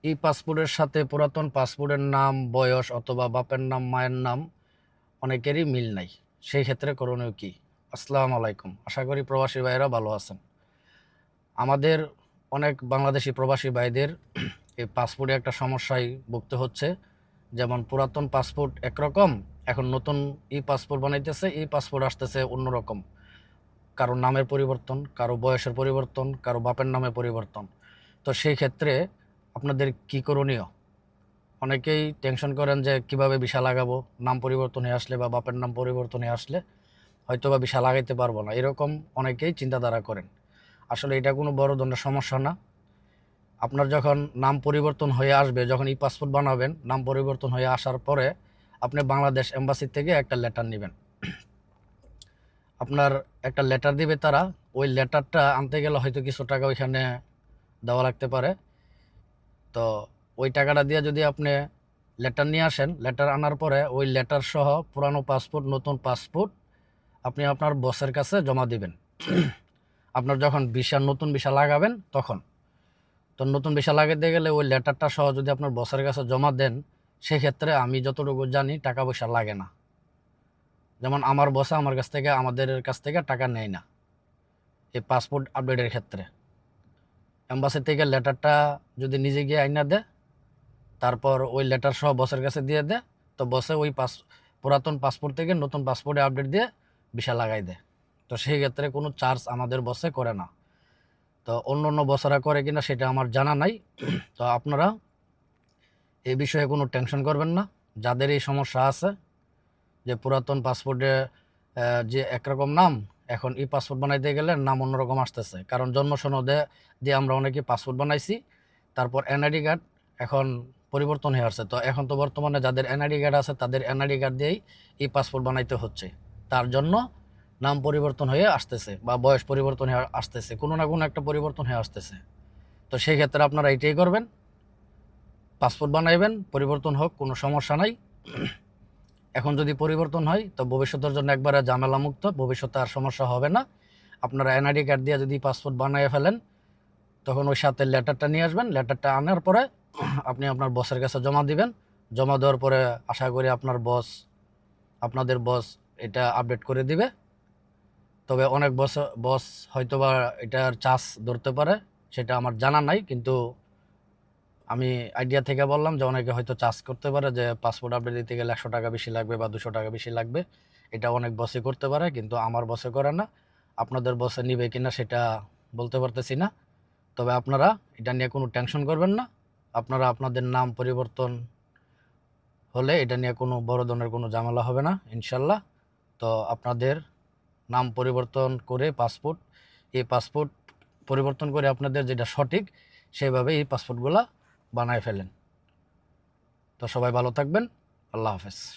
ই পাসপোর্টের সাথে পুরাতন পাসপোর্টের নাম, বয়স অথবা বাপের নাম, মায়ের নাম অনেকেরই মিল নাই। সেই ক্ষেত্রে করণীয় কি? আসসালামু আলাইকুম, আশা করি প্রবাসী ভাইয়েরা ভালো আছেন। আমাদের অনেক বাংলাদেশি প্রবাসী ভাইদের এই পাসপোর্টে একটা সমস্যায় ভুগতে হচ্ছে। যেমন পুরাতন পাসপোর্ট একরকম, এখন নতুন ই পাসপোর্ট বানাইতেছে, ই পাসপোর্ট আসতেছে অন্যরকম। কারো নামের পরিবর্তন, কারো বয়সের পরিবর্তন, কারো বাপের নামে পরিবর্তন। তো সেই ক্ষেত্রে আপনাদের কি করণীয়? অনেকেই টেনশন করেন যে কিভাবে ভিসা লাগাবো, নাম পরিবর্তন হয়ে আসলে বা বাপের নাম পরিবর্তন হয়ে আসলে হয়তো বা ভিসা লাগাইতে পারবো না, এরকম অনেকেই চিন্তাধারা করেন। আসলে এটা কোনো বড় ধরনের সমস্যা না। আপনার যখন নাম পরিবর্তন হয়ে আসবে, যখন ই পাসপোর্ট বানাবেন, নাম পরিবর্তন হয়ে আসার পরে আপনি বাংলাদেশ এম্বাসি থেকে একটা লেটার নেবেন। আপনার একটা লেটার দিবে তারা। ওই লেটারটা আনতে গেলে হয়তো কিছু টাকা ওইখানে দেওয়া লাগতে পারে। তো ওই টাকাটা দিয়ে যদি আপনি লেটার নিয়ে আসেন, লেটার আনার পরে ওই লেটার সহ পুরানো পাসপোর্ট, নতুন পাসপোর্ট আপনি আপনার বসের কাছে জমা দিবেন। আপনার যখন ভিসা, নতুন ভিসা লাগাবেন তখন। তো নতুন ভিসা লাগাতে গেলে ওই লেটারটা সহ যদি আপনার বসের কাছে জমা দেন, সেক্ষেত্রে আমি যতটুকু জানি টাকা পয়সা লাগে না। যেমন আমার বসে আমার কাছ থেকে, আমাদের কাছ থেকে টাকা নেয় না এই পাসপোর্ট আপডেটের ক্ষেত্রে। এম্বাসি থেকে লেটারটা যদি নিজে গিয়ে আইনা দেয়, তারপর ওই লেটার সহ বসের কাছে দিয়ে দেয়, তো বসে ওই পুরাতন পাসপোর্ট থেকে নতুন পাসপোর্টে আপডেট দিয়ে ভিসা লাগাই দেয়। তো সেই ক্ষেত্রে কোনো চার্জ আমাদের বসে করে না। তো অন্য অন্য বসরা করে কিনা সেটা আমার জানা নাই। তো আপনারা এই বিষয়ে কোনো টেনশন করবেন না। যাদের এই সমস্যা আছে যে পুরাতন পাসপোর্টে যে একরকম নাম, এখন ই পাসপোর্ট বানাইতে গেলে নাম অন্যরকম আসতেছে। কারণ জন্ম সনদে দিয়ে আমরা অনেকে পাসপোর্ট বানাইছি, তারপর এনআইডি কার্ড এখন পরিবর্তন হয়ে আসছে। তো এখন তো বর্তমানে যাদের এনআইডি কার্ড আছে তাদের এনআইডি কার্ড দিয়েই ই পাসপোর্ট বানাইতে হচ্ছে। তার জন্য নাম পরিবর্তন হয়ে আসতেছে বা বয়স পরিবর্তন হয়ে আসতেছে, কোনো না কোনো একটা পরিবর্তন হয়ে আসতেছে। তো সেই ক্ষেত্রে আপনারা এটাই করবেন, পাসপোর্ট বানাইবেন, পরিবর্তন হোক কোনো সমস্যা নাই। এখন যদি পরিবর্তন হয় তো ভবিষ্যতের জন্য একবারে ঝামেলা মুক্ত, ভবিষ্যতে আর সমস্যা হবে না। আপনারা এনআইডি কার্ড দিয়ে যদি পাসপোর্ট বানিয়ে ফেলেন, তখন ওই সাথে লেটারটা নিয়ে আসবেন। লেটারটা আনার পরে আপনি আপনার বসের কাছে জমা দিবেন। জমা দেওয়ার পরে আশা করি আপনাদের বস এটা আপডেট করে দিবে। তবে অনেক বস হয়তোবা এটার চার্জ ধরতে পারে, সেটা আমার জানা নাই, কিন্তু আমি আইডিয়া থেকে বললাম যে অনেকে হয়তো চার্জ করতে পারে যে পাসপোর্ট আপডেট দিতে গেলে 100 টাকা বেশি লাগবে বা 200 টাকা বেশি লাগবে। এটা অনেক বসে করতে পারে, কিন্তু আমার বসে করে না। আপনাদের বসে নিবে কিনা সেটা বলতে পারতেছি না। তবে আপনারা এটা নিয়ে কোনো টেনশন করবেন না। আপনারা আপনাদের নাম পরিবর্তন হলে এটা নিয়ে কোনো বড় ধরনের কোনো ঝামেলা হবে না ইনশাল্লাহ। তো আপনাদের নাম পরিবর্তন করে এই পাসপোর্ট পরিবর্তন করে আপনাদের যেটা সঠিক সেভাবে এই পাসপোর্টগুলা বানায় ফেলেন। তো সবাই ভালো থাকবেন। আল্লাহ হাফেজ।